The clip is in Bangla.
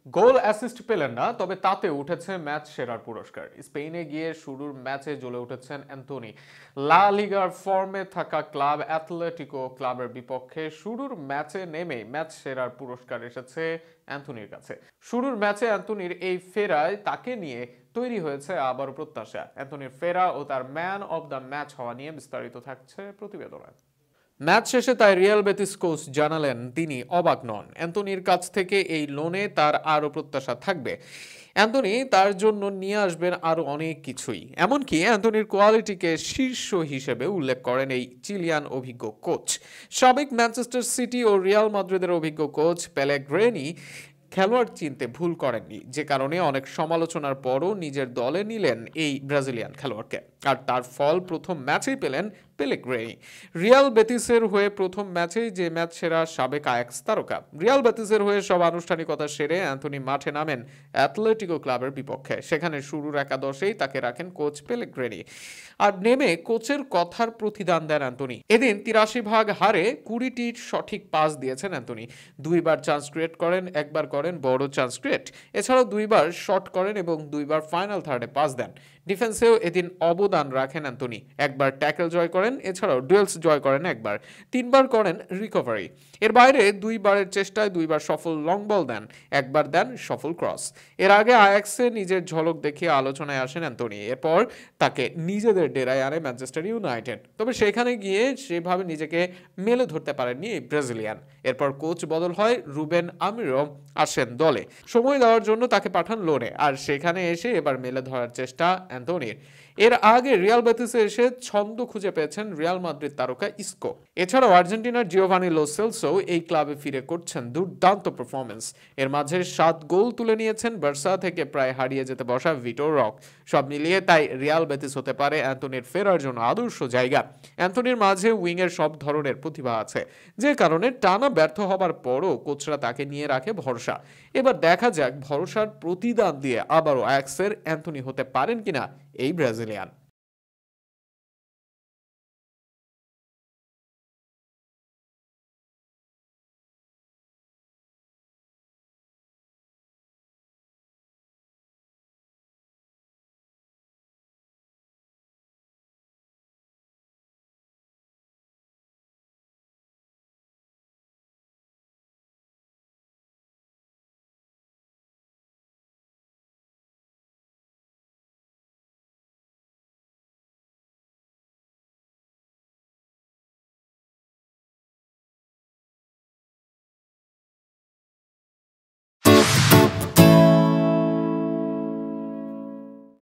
গোল অ্যাসিস্ট পেলেন না, তবে তাতে উঠেছে ম্যাচ সেরার পুরস্কার। স্পেনে গিয়ে শুরুর ম্যাচে জ্বলে উঠেছেন অ্যান্তোনি। লা লিগার ফর্মে থাকা ক্লাব অ্যাথলেটিকো ক্লাবের বিপক্ষে শুরুর ম্যাচে নেমেই ম্যাচ সেরার পুরস্কার এসেছে অ্যান্তোনির কাছে। শুরুর ম্যাচে অ্যান্তোনির এই ফেরায় তাকে নিয়ে তৈরি হয়েছে আবারও প্রত্যাশা। অ্যান্তোনির ফেরা ও তার ম্যান অব দ্য ম্যাচ হওয়া নিয়ে বিস্তারিত থাকছে প্রতিবেদনে। ম্যাচ শেষে তাই রিয়াল বেতিস কোচ জানালেন তিনি অবাক নন। অ্যান্তোনির কাছ থেকে এই লোনে তার আরও প্রত্যাশা থাকবে। অ্যান্তোনি তার জন্য নিয়ে আসবেন আরও অনেক কিছুই। এমনকি অ্যান্তোনির কোয়ালিটিকে শীর্ষ হিসেবে উল্লেখ করেন এই চিলিয়ান অভিজ্ঞ কোচ। সাবেক ম্যানচেস্টার সিটি ও রিয়াল মাদ্রিদের অভিজ্ঞ কোচ পেলেগ্রিনি খেলোয়াড় চিনতে ভুল করেননি, যে কারণে অনেক সমালোচনার পরও নিজের দলে নিলেন এই ব্রাজিলিয়ান খেলোয়াড়কে। আর তার ফল প্রথম ম্যাচেই পেলেন পেলেগ্রিনি। রিয়াল বেতিসের হয়ে প্রথম ম্যাচেই যে ম্যাচ সেরা সাবেক আয়াক্স তারকা। রিয়াল বেতিসের হয়ে সব আনুষ্ঠানিকতা সেরে অ্যান্থনি মাঠে নামেন অ্যাথলেটিকো ক্লাবের বিপক্ষে। সেখানে শুরুর একাদশেই তাকে রাখেন কোচ পেলেগ্রিনি। আর নেমে কোচের কথার প্রতিদান দেন অ্যান্থনি। এদিন ৮৩ ভাগ হারে ২০টির সঠিক পাস দিয়েছেন অ্যান্থনি। দুইবার চান্স ক্রিয়েট করেন, একবার করেন বড় চান্স ক্রিয়েট। এছাড়াও দুইবার শট করেন এবং দুইবার ফাইনাল থার্ডে পাস দেন। ডিফেন্সেও এদিন অবদান রাখেন অ্যান্থনি। একবার ট্যাকল জয় করেন, এছাড়াও ডুয়েলস জয় করেন একবার। ৩বার করেন রিকভারি। এর বাইরে দুইবারের চেষ্টায় দুইবার সফল লং বল দেন, একবার দেন সফল ক্রস। এর আগে আয়াক্সে নিজের ঝলক দেখিয়ে আলোচনায় আসেন অ্যান্থনি। এরপর তাকে নিজেদের ডেরায় আনে ম্যানচেস্টার ইউনাইটেড। তবে সেখানে গিয়ে সেভাবে নিজেকে মেলে ধরতে পারেননি এই ব্রাজিলিয়ান। এরপর কোচ বদল হয়, রুবেন আমিরো আসেন দলে। সময় দেওয়ার জন্য তাকে পাঠান লোনে। আর সেখানে এসে এবার মেলে ধরার চেষ্টা অ্যান্থনির। এর আগে রিয়াল বেতিসে এসে ছন্দ খুঁজে পেয়েছেন রিয়াল মাদ্রিদ তারকা ইস্কো। এছাড়াও আর্জেন্টিনার জিওভানি লো সেলসো এই ক্লাবে ফিরে করছেন দুর্দান্ত পারফরমেন্স। এর মাঝে ৭ গোল তুলে নিয়েছেন বার্সা থেকে প্রায় হারিয়ে যেতে বসা ভিটোর রক। সব মিলিয়ে তাই রিয়াল বেতিস হতে পারে অ্যান্থনির ফেরার জন্য আদর্শ জায়গা। অ্যান্থনির মাঝে উইংয়ের সব ধরনের প্রতিভা আছে, যে কারণে টানা ব্যর্থ হবার পরও কোচরা তাকে নিয়ে রাখে ভরসা। এবার দেখা যাক ভরসার প্রতিদান দিয়ে আবারও আয়াক্সের অ্যান্থনি হতে পারেন কিনা এই ব্রাজিলিয়ান।